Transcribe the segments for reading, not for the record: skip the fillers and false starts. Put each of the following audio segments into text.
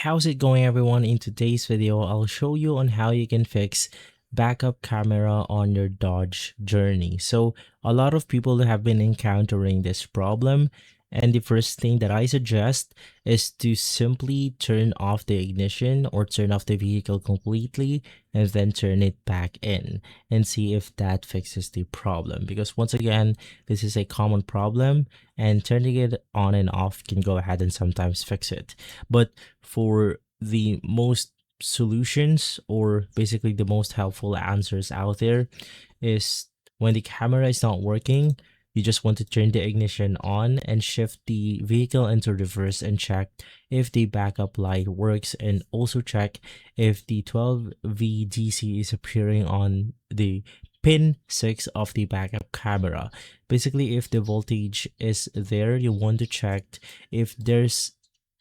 How's it going, everyone? In today's video, I'll show you on how you can fix backup camera on your Dodge Journey. So a lot of people have been encountering this problem, and the first thing that I suggest is to simply turn off the ignition or turn off the vehicle completely and then turn it back in and see if that fixes the problem. Because once again, this is a common problem, and turning it on and off can go ahead and sometimes fix it. But for the most solutions, or basically the most helpful answers out there, is when the camera is not working, you just want to turn the ignition on and shift the vehicle into reverse and check if the backup light works, and also check if the 12V DC is appearing on the pin 6 of the backup camera. Basically, if the voltage is there, you want to check if there's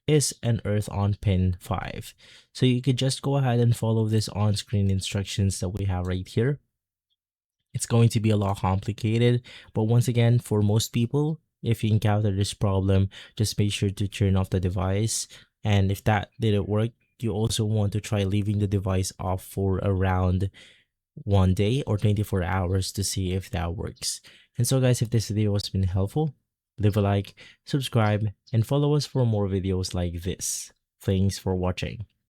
is an earth on pin 5. So you could just go ahead and follow this on-screen instructions that we have right here. It's going to be a lot complicated, but once again, for most people, if you encounter this problem, just make sure to turn off the device. And if that didn't work, you also want to try leaving the device off for around 1 day or 24 hours to see if that works. And so guys, if this video has been helpful, leave a like, subscribe, and follow us for more videos like this. Thanks for watching.